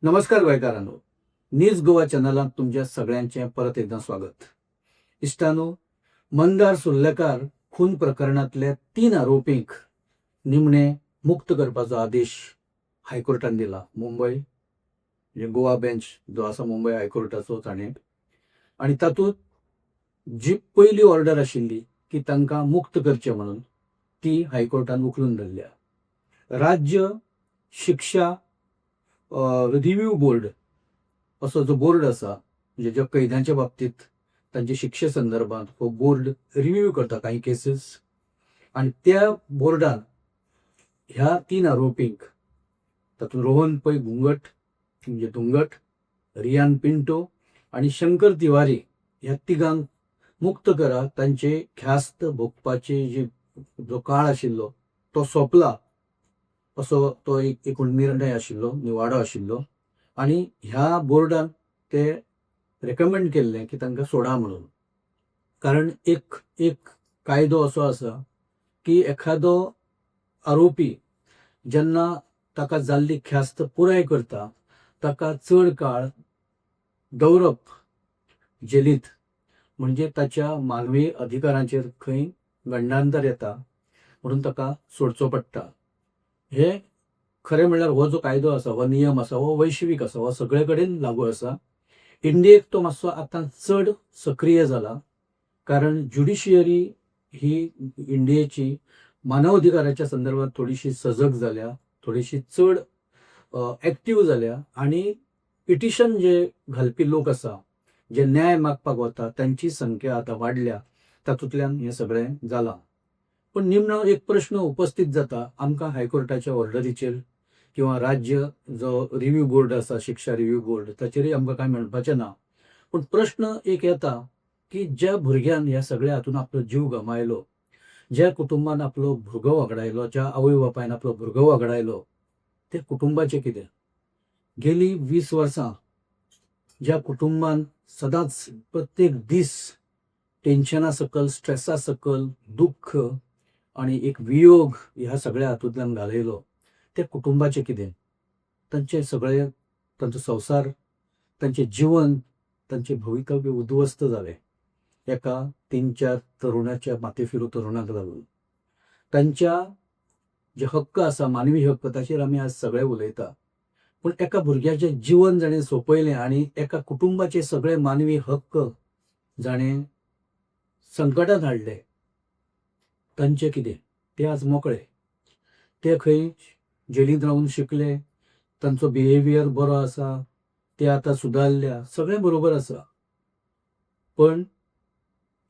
नमस्कार गोंयकारांनो. न्यूज गोवा चॅनलात तुमच्या सगळ्यांचे परत एकदा स्वागत. इश्टानो, मंदार सुर्लेकार खून प्रकरणातल्या 3 आरोपींक निमणे मुक्त करपाचो आदेश हायकोर्टान दिला. मुंबय म्हणजे गोवा बेंच जो आसा मुंबय हायकोर्टाचो ताणें, आनी तातूंत जी पयली ऑर्डर आशिल्ली की तांकां मुक्त करचें म्हणून ती हायकोर्टान उखलून धरल्या. राज्य शिक्षा रिव्ह्यू बोर्ड असो जो बोर्ड आसा, म्हणजे ज्या कैद्यांच्या बाबतीत तांचे शिक्षे संदर्भात हो बोर्ड रिव्ह्यू करता काही केसीस, आणि त्या बोर्डान ह्या 3 आरोपींक, तातूंत रोहन पै घुंगट म्हणजे धुंगट, रियान पिंटो आणि शंकर तिवारी ह्या तिगांक मुक्त करा. तांचे ख्यास्त भोगपाचे जो काळ आशिल्लो तो सोंपला असो तो एक निर्णय आशिल्लो, निवाडो आशिल्लो. आणि ह्या बोर्डान ते रेकमेंड केल्लें की तांकां सोडा म्हणून. कारण एक एक कायदो असो आसा की एखादो आरोपी जेन्ना ताका जाल्ली ख्यास्त पुराय करता ताका चड काळ दवरप जेलींत, म्हणजे ताच्या मानवी अधिकारांचेर खंय गंडांतर येता म्हणून ताका सोडचो पडटा. हे खरें म्हणल्यार हो जो कायदो आसा, हो नियम आसा, हो वैश्वीक आसा, हो सगळे कडेन लागू आसा. इंडियेक तो मातसो आतां चड सक्रिय जाला, कारण ज्युडिशियरी ही इंडियेची मानव अधिकाराच्या संदर्भात थोडीशी सजग जाल्या, थोडीशी चड एक्टिव्ह जाल्या. आणि पिटिशन जे घालपी लोक आसा, जे न्याय मागपाक वता, त्यांची संख्या आता वाडल्या. तातूंतल्यान हें सगळें जालां. पण निमणो एक प्रश्न उपस्थित जाता आमकां हायकोर्टाच्या ऑर्डरीचेर, किंवा राज्य जो रिव्ह्यू बोर्ड आसा, शिक्षा रिव्ह्यू बोर्ड, ताचेरय आमकां कांय म्हणपाचें ना. पण प्रश्न एक येता की ज्या भुरग्यान ह्या सगळ्या हातून आपलो जीव गमायलो, ज्या कुटुंबान आपलो भुरगो वगडायलो, ज्या आवय बापायन आपलो भुरगो वगडायलो, त्या कुटुंबाचें कितें? गेली 20 वर्सां ज्या कुटुंबान सदांच प्रत्येक दीस टेन्शना सकल, स्ट्रेसा सकल, दुख्ख आणि एक वियोग ह्या सगळ्या हातूंतल्यान घालयलो, त्या कुटुंबाचें कितें? तांचे सगळे, तांचो संवसार, तांचें जीवन, तांचें भवितव्य उद्ध्वस्त जालें एका 3-4 तरुणाच्या माथेफिरू तरुणाक लागून. तांच्या जे हक्क आसा, मानवी हक्क, ताचेर आमी आज सगळे उलयता. पूण एका भुरग्याचें जीवन जाणें सोंपयलें आनी एका कुटुंबाचे सगळे मानवी हक्क जाणें संकटांत हाडले. तांचें कितें? ते आज मोकळे. ते खंय जेलींत रावन शिकले, तांचो बिहेवियर बरो आसा, ते आतां सुदारल्या, सगळें बरोबर आसा. पण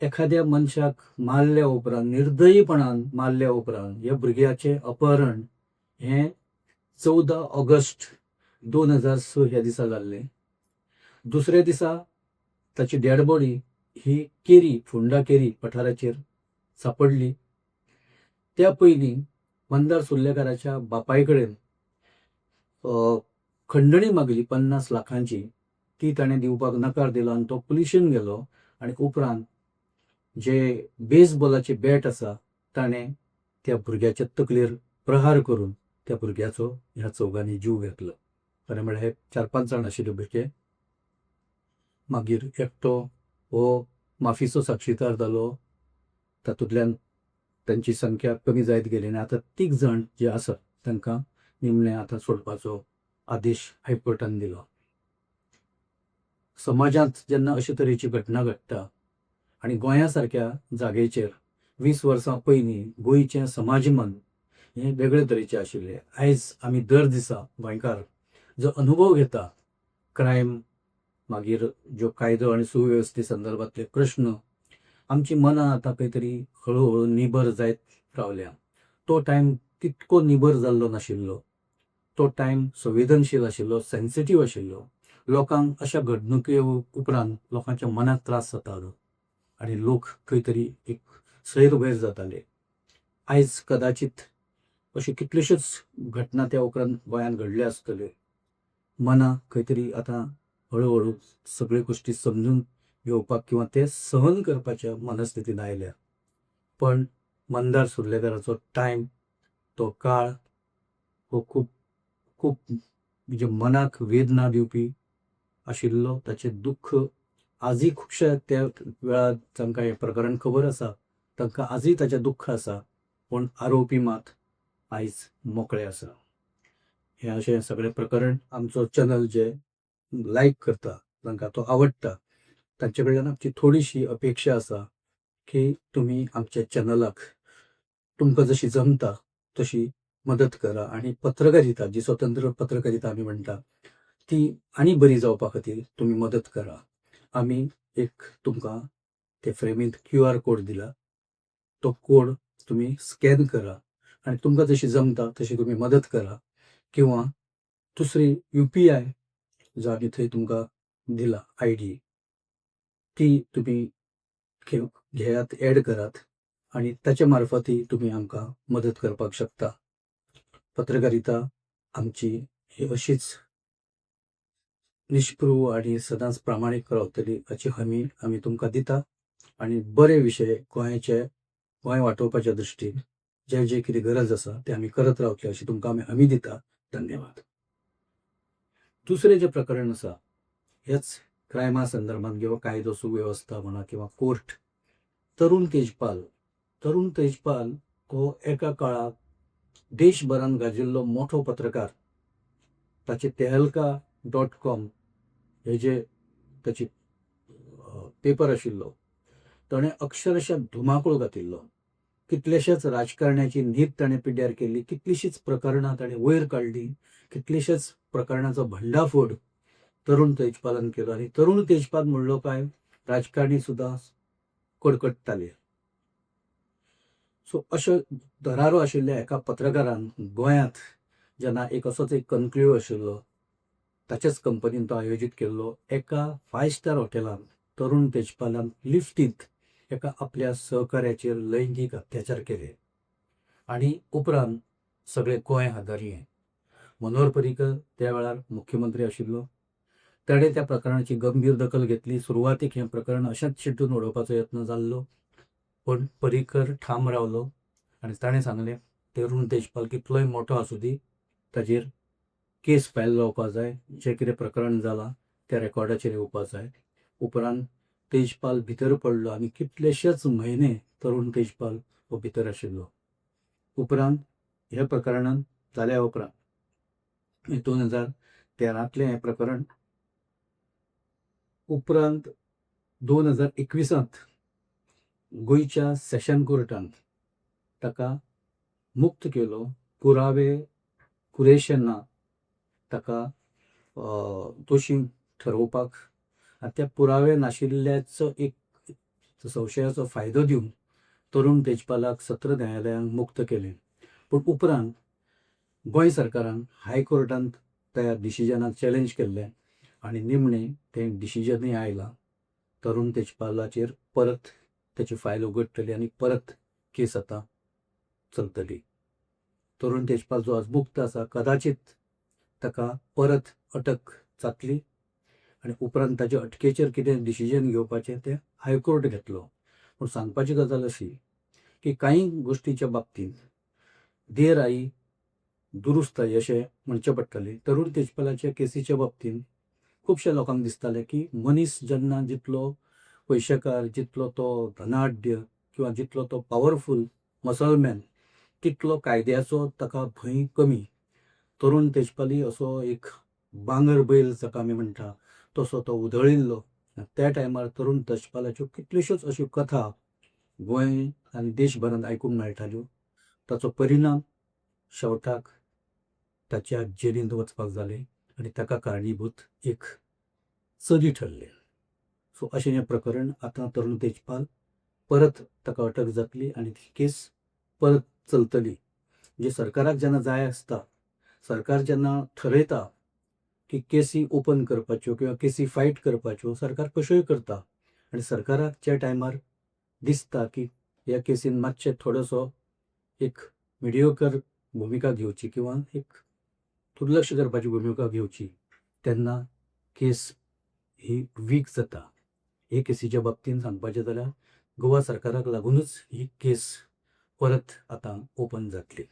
एखाद्या मनशाक मारल्या उपरांत, निर्दयीपणान मारल्या उपरांत, ह्या भुरग्याचें अपहरण हें 14 ऑगस्ट 2006 ह्या दिसा जाल्लें. दुसऱ्या दिसा ताची डेड बॉडी ही केरी, फोंडा केरी पठाराचेर सापडली. त्या पयलीं मंदार सुर्लेकाराच्या बापाय कडेन खंडणी मागली 50 लाखांची. ती ताणें दिवपाक नकार दिलो आनी तो पुलिशेन गेलो. आनी उपरांत जे बेसबॉलाचे बॅट आसा ताणें त्या भुरग्याच्या तकलेर प्रहार करून त्या भुरग्याचो ह्या चौगांनी जीव घेतलो. खरें म्हळ्यार हे 4-5 जाण आशिल्ले भितर. मागीर एकटो हो माफीचो साक्षीदार जालो. तातूंतल्यान तांची संख्या कमी जायत गेली आनी आतां 3 जण जे आसात तांकां निमणे आतां सोडपाचो आदेश हायकोर्टान दिलो. समाजांत जेन्ना अशे तरेची घटना घडटा आनी गोंया सारक्या जागेचेर 20 वर्सां पयलीं गोंयचें समाजमन हें वेगळे तरेचें आशिल्लें. आयज आमी दर दिसा गोंयकार जो अनुभव घेता, क्रायम, मागीर ज्यो कायदो आनी सुवेवस्थे संदर्भातले प्रश्न, आमची मनां आतां खंय तरी हळू निबर जायत रावल्या. तो टायम तितको निबर जाल्लो नाशिल्लो. तो टायम संवेदनशील आशिल्लो, सेन्सिटीव आशिल्लो. लोकांक अशा घडणुके उपरांत लोकांच्या मनाक त्रास जातालो आनी लोक खंय तरी एक सैरभैर जाताले. आयज कदाचित अशे कितल्योश्योच घटना त्या उपरांत गोंयांत घडले आसतल्यो. मनां खंय तरी आतां हळू सगळ्यो गोश्टी समजून घेवपाक किंवा ते सहन करपाच्या मनस्थितीन आयल्या. पण मंदार सुर्लेकाराचो टायम, तो काळ, हो खूब खूब म्हणजे मनाक वेदना दिवपी आशिल्लो ताचें दुख्ख आजूय खुबशे त्या वेळार तांकां हें प्रकरण खबर आसा, तांकां आजूय ताचें दुख्ख आसा, पूण आरोपी मात आयज मोकळे आसा. हें अशें सगळें प्रकरण आमचो चॅनल जे लायक करता, तांकां तो आवडटा, तांचे कडल्यान आमची थोडीशी अपेक्षा आसा की तुमी आमच्या चॅनलाक तुमकां जशी जमता तशी मदत करा आनी पत्रकारिता जी स्वतंत्र पत्रकारिता आमी म्हणटा ती आनी बरी जावपा खातीर तुमी मदत करा. आमी एक तुमकां ते फ्रेमींत QR कोड दिला, तो कोड तुमी स्कॅन करा आनी तुमकां जशी जमता तशी तुमी मदत करा. किंवा दुसरी UPI जो आमी थंय तुमकां दिला ID ती तुमी घेयात, एड करात आनी ताचे मार्फतूय तुमी आमकां मदत करपाक शकता. पत्रकारिता आमची ही अशीच निश्पृह आनी सदांच प्रामाणीक रावतली हाची हमी आमी तुमकां दिता आनी बरे विशय गोंय वाटावपाच्या दृश्टीन जे जे कितें गरज आसा ते आमी करत रावतले अशी तुमकां आमी हमी दिता. धन्यवाद. दुसरें जें प्रकरण आसा हेच क्रायमा संदर्भात किंवा कायदो सुवेवस्था म्हणा किंवा कोर्ट. तरुण तेजपाल हो एका काळाक देशभरान गाजिल्लो मोठो पत्रकार. ताचे tehelka.com हे जे ताची पेपर आशिल्लो ताणें अक्षरशः धुमाकूळ घातिल्लो. कितलेशेच राजकारण्याची न्हीद ताणें पिड्ड्यार केली, कितलीशींच प्रकरणां ताणें वयर काडली, कितलेशेच प्रकरणाचो भंडाफोड तरुण तेजपालान केलो आनी तरुण तेजपाल म्हणलो काय राजकारणी सुद्दां कडकडटाले. सो अशो दरारो आशिल्ल्या एका पत्रकारान गोंयांत जेन्ना एक असोच एक कन्क्लेव आशिल्लो ताच्याच कंपनीन तो आयोजीत केल्लो, एका 5 स्टार हॉटेलान तरुण तेजपालान लिफ्टींत एका आपल्या सहकार्याचेर लैंगीक अत्याचार केले आनी उपरांत सगळें गोंय हादरलें. मनोहर पर्रीकर त्या वेळार मुख्यमंत्री आशिल्लो. ताणें त्या प्रकरणाची गंभीर दखल घेतली. सुरवातीक हें प्रकरण अशेंच चिड्डून उडोवपाचो यत्न जाल्लो, पण पर्रीकर ठाम रावलो आनी ताणें सांगलें तरुण तेजपाल कितलोय मोठो आसूं दी, ताजेर केस फायल जावपा जाय, जें कितें प्रकरण जालां त्या रेकॉर्डाचेर येवपा जाय. उपरांत तेजपाल भितर पडलो आनी कितलेशेच म्हयने तरुण तेजपाल हो भितर आशिल्लो. उपरांत ह्या प्रकरणान जाल्या उपरांत 2013तलें हें प्रकरण. उपरांत 2021 गोंयच्या सेशन कोर्टान ताका मुक्त केलो. पुरावे पुरेशे ना ताका दोशी ठरोवपाक आनी त्या पुरावे नाशिल्ल्याचो एक संशयाचो फायदो दिवन तरुण तेजपालाक सत्र न्यायालयान मुक्त केलें. पूण उपरांत गोंय सरकारान हायकोर्टांत त्या डिसिजनाक चॅलेंज केल्लें आनी निमणें तें डिसिजनूय आयलां. तरुण तेजपालाचेर परत ताची फायल उगडटली आनी परत केस आतां चलतली. तरुण तेजपाल जो आज मुक्त आसा, कदाचित ताका परत अटक जातली आनी उपरांत ताच्या अटकेचेर कितें डिसिजन घेवपाचें तें हायकोर्ट घेतलो. पूण सांगपाची गजाल अशी की कांय गोश्टीच्या बाबतींत देर आई दुरुस्त आई अशें म्हणचें पडटलें. तरुण तेजपालाच्या केसीच्या बाबतींत खुबशे लोकांक दिसतालें की मनीस जेन्ना जितलो पयशेकार, जितलो तो धनाढ्य किंवा जितलो तो पावरफूल मसलमॅन, तितलो कायद्याचो ताका भंय कमी. तरुण तेजपाली असो एक बांगर बैल जाका आमी म्हणटा तसो तो उधळिल्लो. त्या टायमार तरुण तेजपालाच्यो कितल्योश्योच अश्यो कथा गोंय आनी देशभरांत आयकूंक मेळटाल्यो. ताचो परिणाम शेवटाक ताच्या जेलींत वचपाक जालें आनी ताका कारणीभूत एक चली ठरलें. सो अशें हें प्रकरण. आतां तरुण तेजपाल परत ताका अटक जातली आनी ती केस परत चलतली. म्हणजे सरकाराक जेन्ना जाय आसता, सरकार जेन्ना ठरयता की केसी ओपन करपाच्यो किंवा केसी फायट करपाच्यो, सरकार कश्योय करता. आनी सरकाराक ज्या टायमार दिसता की ह्या केसीन मातशें थोडोसो एक मिडियोकर भुमिका घेवची किंवा एक दुर्लक्ष करपाची भुमिका घेवची, तेन्ना केस ही वीक जाता. हे केसीच्या बाबतींत सांगपाचें जाल्यार गोवा सरकाराक लागूनच ही केस परत आतां ओपन जातली.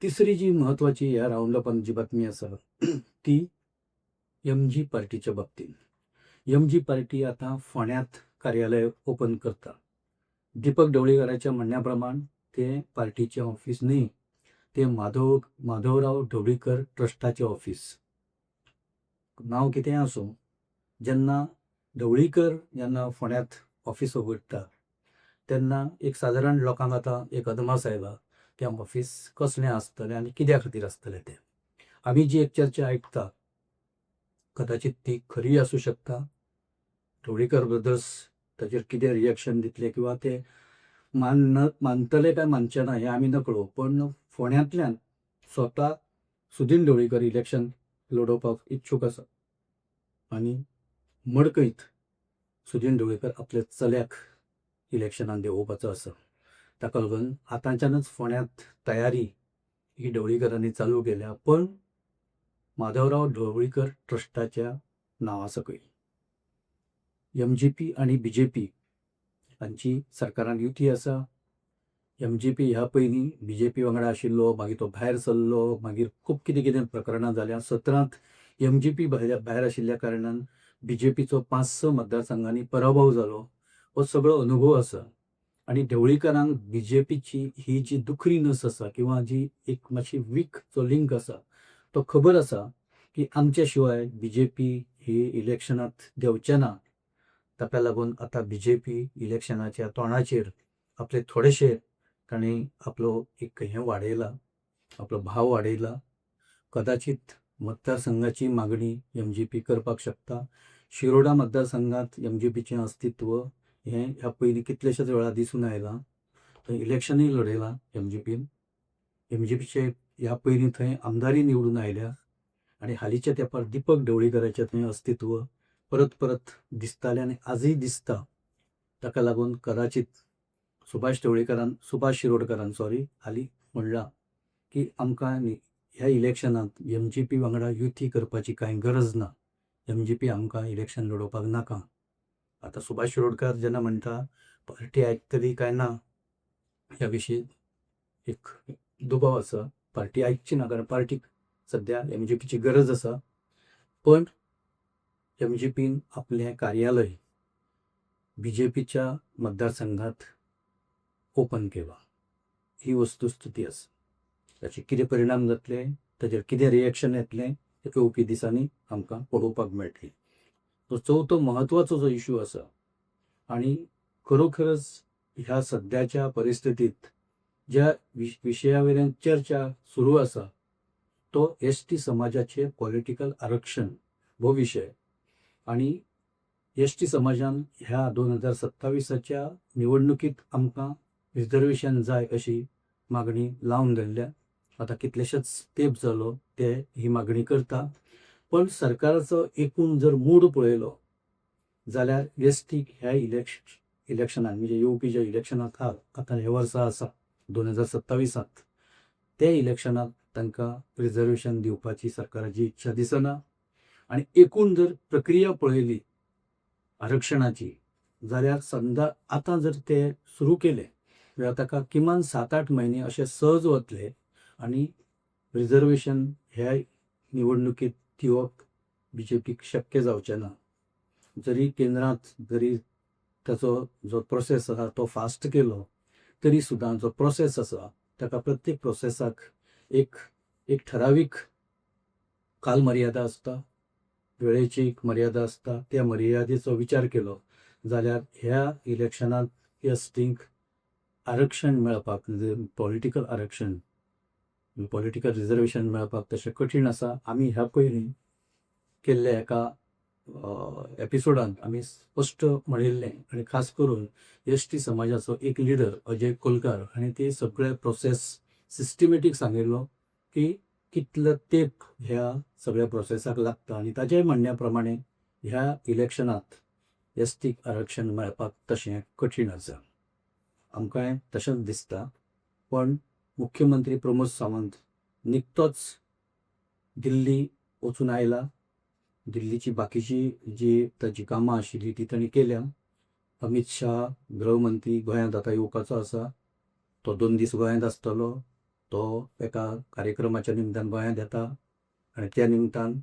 तिसरी जी महत्वाची ह्या राऊंडला जी बातमी आसा ती MG पार्टीच्या बाबतीत. MG पार्टी आता फोंड्यांत कार्यालय ओपन करता. दीपक ढवळीकराच्या म्हणण्याप्रमाण ते पार्टीचे ऑफिस न्ही, ते माधवराव ढवळीकर ट्रस्टाचे ऑफिस. नांव कितें आसूं, जेन्ना ढवळीकर जेन्ना फोंड्यांत ऑफिस उगडटा तेन्ना एक सादारण लोकांक आतां एक अदमास आयला तें ऑफिस कसलें आसतलें आनी कित्या खातीर आसतलें तें. आमी जी एक चर्चा आयकता कदाचित ती खरी आसूं शकता. ढवळीकर ब्रदर्स ताचेर कितें रिएक्शन दितले किंवा ते मानतले काय मानचे ना हें आमी नकळो, पण फोंड्यांतल्यान स्वता सुदीन ढवळीकर इलेक्शन लडोवपाक इच्छूक आसा आनी मडकयत सुदीन ढवळीकर आपल्या चल्याक इलेक्शनान देंवोवपाचो आसा. ताका लागून आतांच्यानच फोंड्यांत तयारी ही ढवळीकरांनी चालू केल्या, पण माधवराव ढवळीकर ट्रस्टाच्या नांवा सकयल. MGP आनी BJP हांची सरकारान युती आसा. MGP ह्या पयलीं BJP वांगडा आशिल्लो, मागीर तो भायर सरलो, मागीर खूब कितें कितें प्रकरणां जाल्यां. 17त MGP भायर आशिल्ल्या कारणान BJPचो 5-6 मतदारसंघांनी पराभव जालो. हो सगळो अनुभव आसा आनी ढवळीकरांक BJPची ही जी दुखरी नस आसा किंवा जी एक मातशी वीक जो लिंक आसा तो खबर आसा की आमच्या शिवाय BJP ही इलेक्शनांत देंवचे ना. ताका लागून आतां BJP इलेक्शनाच्या तोंडाचेर आपले थोडेशे ताणें आपलो एक हें वाडयला, आपलो भाव वाडयला. कदाचित मतदारसंघाची मागणी MGP करपाक शकता. शिरोडा मतदारसंघात MGPचें अस्तित्व हें ह्या पयलीं कितलेशेच वेळा दिसून आयलां. थंय इलेक्शनूय लडयलां MGPन. MGPचे ह्या पयलीं थंय आमदारी निवडून आयल्या आनी हालींच्या तेंपार दीपक ढवळीकराचें थंय अस्तित्व परत परत दिसतालें आनी आजूय दिसता. ताका लागून कदाचित सुभाष शिरोडकरान हालीं म्हणलां की आमकां ह्या इलेक्शनांत MGP वांगडा युती करपाची कांय गरज ना. MGP आमकां इलेक्शन लडोवपाक नाका. आतां सुभाष शिरोडकर जेन्ना म्हणटा पार्टी आयकतली काय ना ह्या विशीं एक दुबाव आसा. पार्टी आयकची ना कारण पार्टीक सद्या MGPची गरज आसा. पण MGPन आपलें कार्यालय BJPच्या मतदारसंघात ओपन केलां. ही वस्तुस्थिती आसा. ताचे कितें परिणाम जातले, ताचेर कितें रिएक्शन येतलें हें येवपी दिसांनी आमकां पळोवपाक मेळटलें. तो चवथो म्हत्वाचो जो इश्यू आसा आनी खरोखरच ह्या सद्याच्या परिस्थितींत ज्या विशया वयल्यान चर्चा सुरू आसा तो ST समाजाचें पॉलिटिकल आरक्षण हो विशय. आनी ST समाजान ह्या 2027च्या निवडणुकीत आमकां रिजर्वेशन जाय अशी मागणी लावन धरल्या. आतां कितलेशेच तेंप जालो ते ही मागणी करता. पण सरकाराचो एकूण जर मूड पळयलो जाल्यार ST ह्या इलेक्शनान म्हणजे येवपी ज्या इलेक्शनाक आतां हे वर्सा आसा 2027त ते इलेक्शनाक तांकां रिजर्वेशन दिवपाची सरकाराची इच्छा दिसना. आनी एकूण जर प्रक्रिया पळयली आरक्षणाची जाल्यार समजा आतां जर ते सुरू केले जाल्यार ताका किमान 7-8 म्हयने अशे सहज वतले आनी रिजर्वेशन ह्या निवडणुकीत दिवप BJPक शक्य जावचें ना. जरी केंद्रांत जरी ताचो जो प्रोसेस आसा तो फास्ट केलो तरी सुद्दां जो प्रोसेस आसा ताका प्रत्येक प्रोसेसाक एक ठरावीक कालमर्यादा आसता, वेळेची एक मर्यादा आसता. त्या मर्यादेचो विचार केलो जाल्यार ह्या इलेक्शनाक STंक आरक्षण मेळपाक पॉलिटिकल आरक्षण पॉलिटिकल रिजर्वेशन मेळपाक तशें कठीण आसा. आमी ह्या पयलीं केल्ल्या एका एपिसोडान आमी स्पश्ट म्हणिल्लें आनी खास करून ST समाजाचो एक लिडर अजय कोलकार हांणी ते सगळे प्रोसेस सिस्टमॅटीक सांगिल्लो की कितलो तेंप ह्या सगळ्या प्रोसेसाक लागता आनी ताचे म्हणण्या प्रमाणे ह्या इलेक्शनांत STक आरक्षण मेळपाक तशें कठीण आसा. आमकांय तशेंच दिसता. पण मुख्यमंत्री प्रमोद सावंत निकतोच दिल्ली वचून आयला. दिल्लीची बाकीची जी ताची कामां आशिल्ली ती तांणी केल्या. अमित शाह गृहमंत्री गोंयांत आतां येवपाचो आसा. तो 2 दीस गोंयांत आसतलो. तो एका कार्यक्रमाच्या निमतान गोंयांत येता आनी त्या निमतान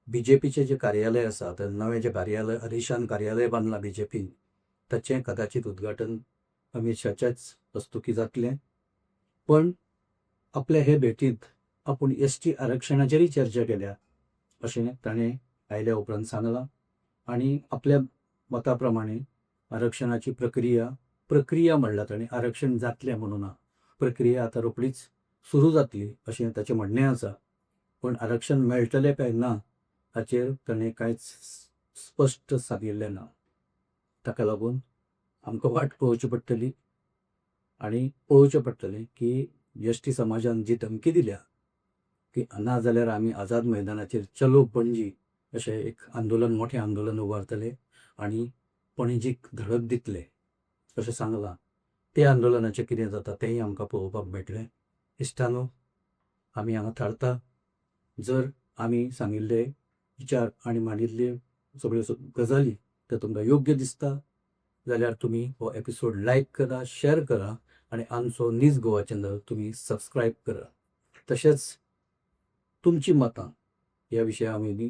BJPचें जें कार्यालय आसा, तर नवें जें कार्यालय अलिशान कार्यालय बांदलां BJPन, ताचें कदाचित उद्घाटन अमित शाच्याच हस्तुकी जातलें. पण आपल्या हे भेटींत आपूण ST आरक्षणाचेरय चर्चा केल्या अशें ताणें आयल्या उपरांत सांगलां. आनी आपल्या मता प्रमाणे आरक्षणाची प्रक्रिया म्हणल्यार ताणें आरक्षण जातलें म्हणून ना, प्रक्रिया आतां रोखडीच सुरू जातली अशें ताचें म्हणणें आसा. पण आरक्षण मेळटलें काय ना हाचेर ताणें कांयच स्पश्ट सांगिल्लें ना. ताका लागून आमकां वाट पळोवची पडटली आनी पळोवचें पडटलें की ST समाजान जी धमकी दिल्या की ना जाल्यार आमी आझाद मैदानाचेर चलो पणजी अशें एक आंदोलन, मोठें आंदोलन उबारतले आनी पणजीक धडक दितले अशें सांगलां. ते आंदोलनाचें कितें जाता तेंय आमकां पळोवपाक मेळटलें. इश्टानो, आमी हांगा थारता. जर आमी सांगिल्ले विचार आनी मांडिल्ल्यो सगळ्यो गजाली ते तुमकां योग्य दिसता जाल्यार तुमी हो एपिसोड लायक करा, शेअर करा आनी आमचो न्यूज गोवा चॅनल तुमी सबस्क्रायब करा. तशेंच तुमची मतां ह्या विशयावयली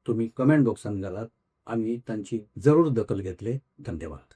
तुमी कमेंट बॉक्सान घालात. आमी तांची जरूर दखल घेतले. धन्यवाद.